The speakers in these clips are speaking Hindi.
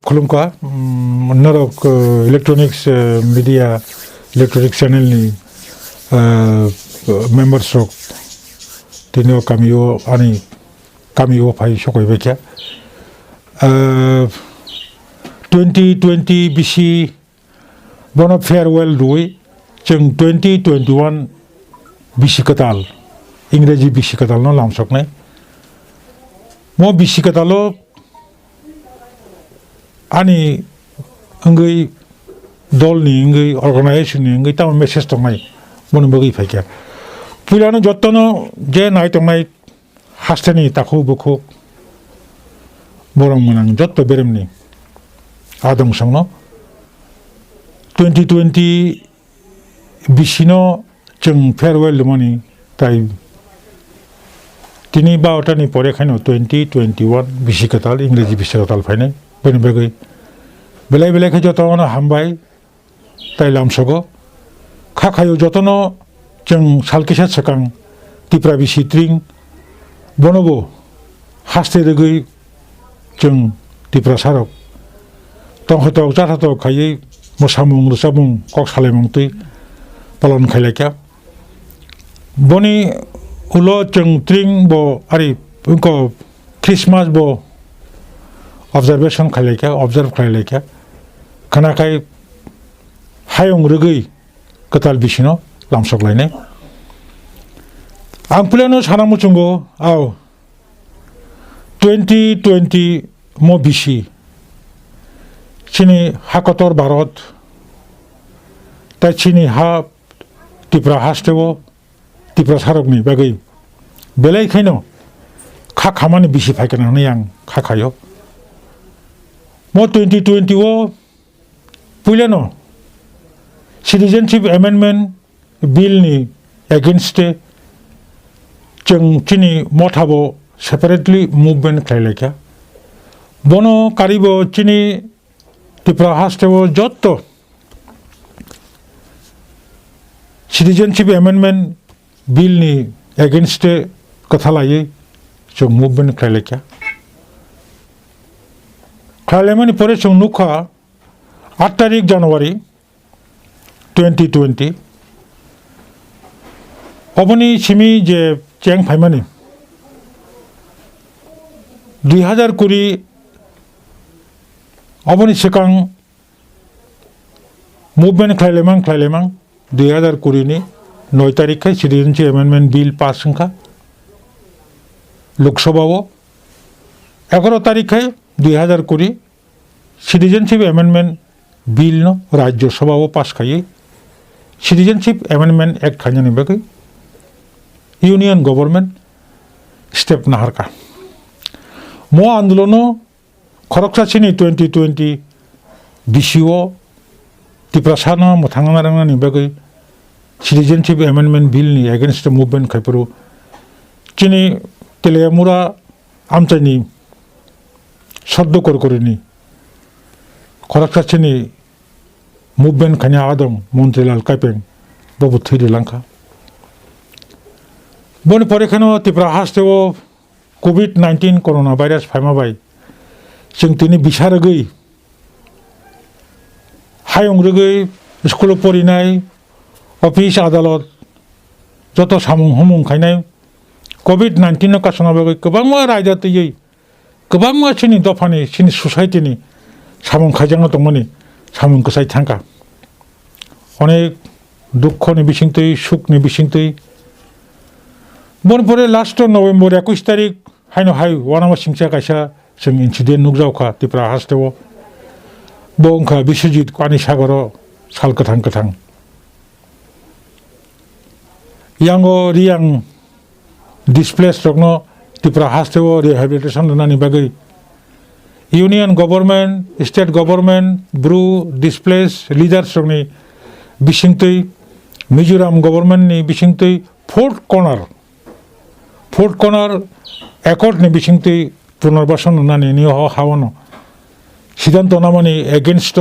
खुलुमखा नरक इलेक्ट्रॉनिक्स मीडिया इलेक्ट्रॉनिक चैनल नि मेंबर्स रक तीनों कामियो आनी कामियो भाई शोकोई बेचा 2020 बिसी बनो फेयरवेल दुई जों 2021 बिसी कताल इंग्रेजी बिसी कताल न लामसकनाय मो बिसी कतालो आनी अंगै दलनि अंगै अर्गानाइजेशननि अंगै ताम मेसेज दंनाय मन बगै फायका पुरानो जत्तनो जे नाय दंनाय हास्टेनि ताखौ बखौ बरं मोनां जत्त बेरेमनि आदं संनो 2020 बिसिनो जों फेयरवेल मनि ताइ तिनि बावटानि परे खायनो 2021 बिसि कताल इंग्रेजी बिसि कताल फायनाय बेनि बगै बेलाय बेलायखै जतनो हामबाय ताइ लामसगो खाखायो जतनो जों सालकिसा सकां तिप्रा बिसि त्रिं बनबो हास्ते रगै जों तिप्रा सारक तंखतक जाथातक खायै मोसामुं रोसामुं कक सालायमुं तै पालन खायलायका बनि उलो जों त्रिं बो आरि उनको क्रिसमास बो ऑब्जर्वेशन खायलायका ऑब्जर्व खायलायका खानाखाय हायं रगै कताल बिसिनो लामसकलायनाय आं पुलानो सानामुचुंगो आव 2020 मो बिसि चिनी हाकतर भारत ता चिनी हा तिप्रा हास्टेवो तिप्रा सारकनि बागै बेलायखायनो खा खामानि बिसि फायखान होननाय आं खाखायो मो 2020 वो पुलानो सिटिजनशिप एमेंडमेंट बिल नि एगेंस्ट जों चिनी मथाबो सेपारेटली मूवमेंट खायलायका बनो कारिबो चिनी तिप्रा हास्टेवो जत्तो सिटिजनशिप एमेंडमेंट बिल नि एगेंस्ट कथालायै जों मूवमेंट खायलायका खायलायमानि परे जों नुखा 8 तारिख जानुवारि 2020 अबनि सिमी जे चेंग फाइमानि 2020 अबनि सिकां मूवमेंट खायलायमां 2020 नि 9 तारिख खाय सिटिजनशिप एमेंडमेंट बिल पास संखा लोकसभाव 11 तारिख खाय 2020 सिटिजनशिप एमेंडमेंट बिल न राज्यसभाव पास खायै सिटिजनशिप एमेंडमेंट एक्ट खायनायनि बागै यूनियन गवर्नमेंट स्टेप नाहारका मो आंदोलनो खरकसासिनि 2020 बिसिओ तिप्रासाना मथांना रांनानि बागै सिटिजनशिप एमेंडमेंट बिल नि एगेंस्ट मूवमेंट खायफोरु चिनि तेलेमुरा आमचानि सद्द करकरिनि खरकसासिनि मूवमेंट खायना आदम मन्त्रीलाल काइपें बबु थैरिलांखा बनि परेखानो तिप्रा हास्टेवो कोविड-19 कोरोना भाइरास फायमाबाय जों तिनि बिसा रगै हायं रगै स्कुल परिनाय अफिस आदालत जत सामुं हमुं खायनाय कोविड-19 न कासना बागै गोबांमा रायजातयै गोबांमा सिनि दफानि सिनि ससाइटिनि सामुं खायजांना दंमानि सामुं गोसाय थांखा अनेक दुखनि बिसिंतै सुखनि बिसिंतै बनपरे लास्ट नवेम्बर 21 तारिख हायनो हाय वानामा सिंसा कायसा जों इन्सिडेन्ट नुकजावखा तिप्रा हास्टेव बंखा बिश्वजित कानि सागर साल कथां कथां यांगो रियां डिसप्लेस रगनो तिप्रा हास्टेव रिहेबिलिटेशन लनानि बागै union government state government Bru displaced leaders रगनि बिसिंतै मिजोराम गवर्नमेंट नि बिसिंतै फोर्थ कर्नर एकॉर्ड नि बिसिंतै पुनर्बासन होननानै नि हावनो सिद्धांत नामानि एगेंस्ट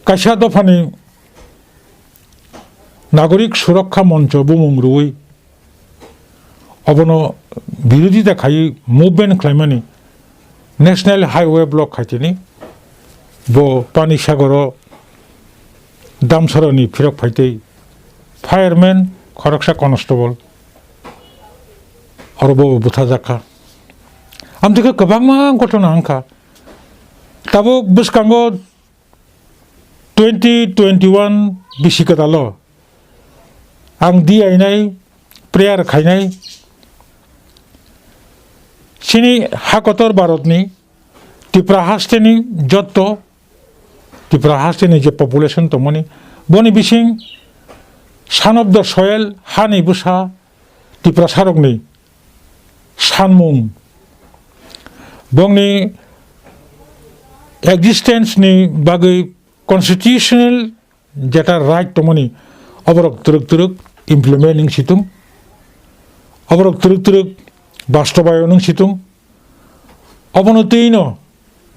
कायसा दफानि नागरिक सुरक्षा मंच बुमुं रुई अबनो बिरोधिता खायै मूवमेंट खालामनानै नेशनेल हाइवे ब्लक खाथिनि बो पानी सागर दामसरनि फिरक फाइतै फायारमेन खरकसा कनस्टेबल और बो बुथाजाखा आमथिखौ गोबां घटना आंखा दाबो बुसकांगो 2021 बिसि खोथाल' आं दि आइनाय प्रेयार खायनाय सिनि हाकतर भारतनि त्रिपुरा हास्टेनि जत्त त्रिपुरा हास्टेनि जे पपुलेशन दंमोन बनि बिसिं सान अफ द सयल हानि बुसा त्रिपुरा सारकनि सानमुं बंनि एक्जिस्टेंसनि बागै कन्स्टिट्यूशनल जेटा राइट दंमोन अबरक तुरुक इमप्लिमेंट सितुं अबरक तुरुक बास्तबाय नों सितुं अबनतैनो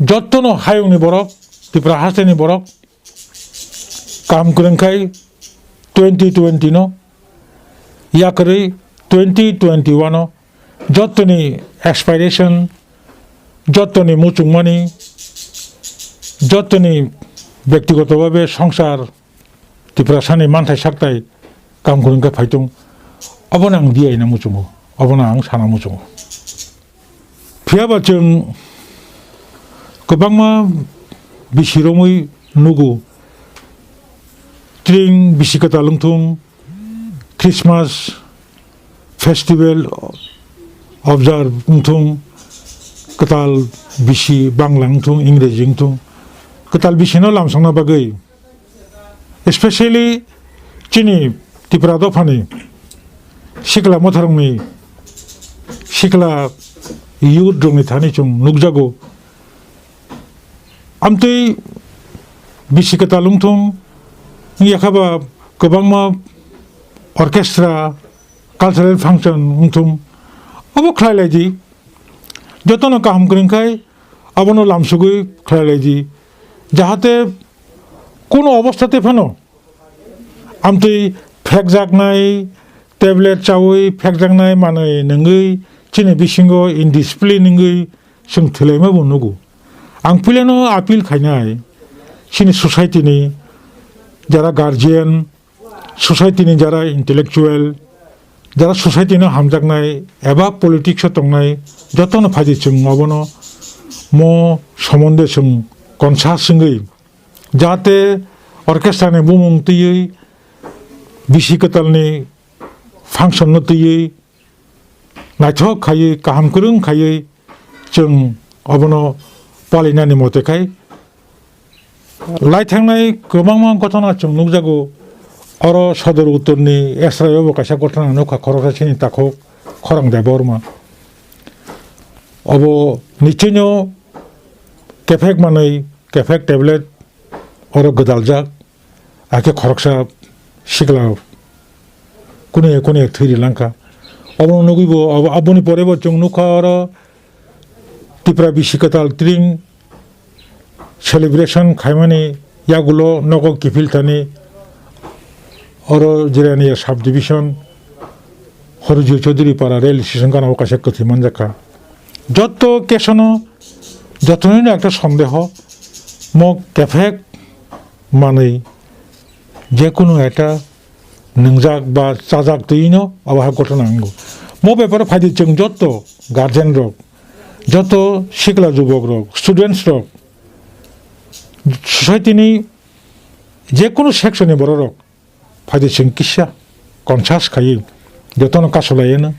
जत्तनो हायुंनि बरक त्रिपुरा हास्टेनि बरक काम करंखाय 2020 नो याकरै 2021 नो जत्तनि एक्सपायरेशन जत्तनि मुचुंमानि जत्तनि व्यक्तिगतभावे संसार त्रिपुरा सानि मानथाय साक्ताय काम करंखाय फायतुं अबन आं दियायना मुचुंगो अबन आं साना मुचुंगो फियाबा जों गोबांमा बिसिरमै नुगु ट्रिं बिसिकता लुंथुं क्रिसमास फेस्टिवल ऑब्जर्व लुंथुं कताल बिसि बांला लुंथुं इंरेजी लुंथुं कताल बिसिनो लामसांना बागै स्पेशली चिनी त्रिपुरा दफानि सिकला मथरंनि सिकला युथ दंनि थानि जों नुगजागौ आमतै बिसिकता लुंथुं याखाबा गोबांमा अर्केस्ट्रा कालचारेल फांसन लुंथुं अब खालायलायदि जतनो काहाम करंखाय अबनो लामसुगै खालायलायदि जाहाते कोनो अवस्थाते फेनो आमतै फेक जागनाय टेब्लेट चावै फेक जागनाय मानै नोंगै चिनि बिसिंगो इनडिसिप्लिन नोंगै जों थैलायमा बुंनुगौ आं पिलेनो आपिल खायनाय चिनि सोसाइटिनि जरा गार्जियन सोसाइटिनि जरा इंटेलेक्चुअल जरा सोसाइटिनो हामजागनाय एबा पलिटिक्स दंनाय जतनो फायदि जों अबनो मो सम्बन्धे जों कनसास जोंगै जाहाते अर्केस्ट्रानि बुमुं तैयै बिसि कतालनि फांसन तैयै नायथक खायै काहाम करं खायै जों अबनो पालिनानि मतेखाय लाइथांनाय गोबां घटना जों नुजागौ और सदर उत्तरनि एस्रायावबो कायसा घटना नुखा खरसासिनि ताखौ खरां देबरमा अब निश्चयनो केफेक मानै केफेक टेब्लेट और गदालजाक आखे खरकसा सिगला कुने थैरि लांखा अब नुगैबो अबनि परेबो जों नुखा और त्रिपुरा बिसिकताल ट्रिं सेलिब्रेशन खायमानि यागुलो नगो किफिलतानि और जिरानि सब डिविजन हरजु चौधरी पारा रेल स्टेशन काना कासे कथि मानजाखा जत केसनो जतनो एक सन्देह म केफेक मानै जेकुनु एटा नंजाक बा चाजाक तैनो आबहा घटना नांगौ म बेपार फायदि जों जत गार्जेन रक जत सिकला जुबक रक स्टूडेंट्स रक सोसाइटिनि जेकुनु सेक्शननि बर रक फायदि जों किसा कनसास खायो जतनो कासलायनो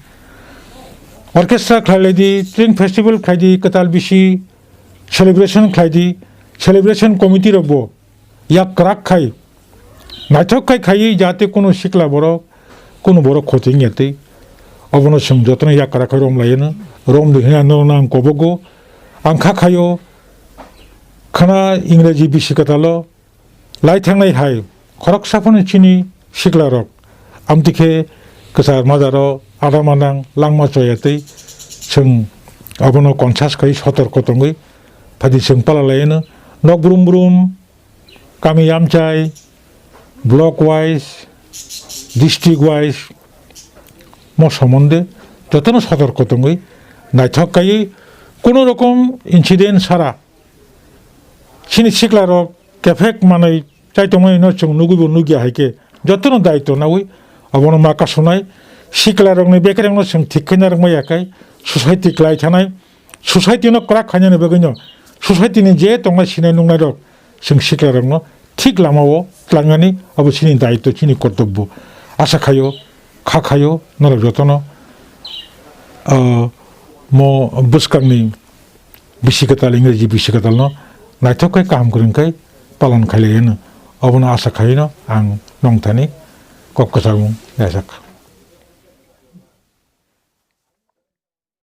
अर्केस्ट्रा खालायदि ट्रिं फेस्टिवल खायदि कताल बिसि सेलिब्रेशन खायदि सेलिब्रेशन कमिटि रबो या क्राक खाय नायथक खायै जाहाते कोनो सिकला बर कोनो बर खथि गेतै अबनो जों जतनो या क्राक रमलायनो रम दिहना नां कबगो आंखा खायो खाना इंराजी बिसि कताल लाइथांनाय हाय खरकसाफोरनि चिनि सिकला रक आमतिखे कसार माजारो आदामानां लांमा चयातै जों अबनो कनसास खायै सतर्क दंगै फायदि जों पालालायनो नक ब्रुम ब्रुम गामि आमचाय ब्लक वाइज डिस्ट्रिक्ट वाइज म सम्बन्धे जतनो सतर्क दंगै नायथक खायै কোনো রকম ইনসিডেন্ট ছাড়া সিনি সিকলারক কেফেক মানে চাইতমাই নচং নুগুবো নুগিয়া হাইকে যতন দায়িত্ব নাউই অবন মাকা শোনায় সিকলারকনি বেকারেंनो जों थिखैनारक मायाखाय ससाइटि क्लाय थानाय ससाइटिनो क्राक खायनो बेगैनो ससाइटिनि जे तंनाय सिनाय नुनाय रक जों सिकलारकनो ठीक लामाव लांनानै अबो सिनि दायित्व सिनि कर्तव्य आशा खायो खाखायो नरक जतन म बुसकांनि बिसि Kwtal इंराजि बिसि Kwtalनो नायथावखाय काहाम गोरोंखाय पालन खालायनो अबनो आशा खायनो आं नंथानि कक्कसागुं याजाक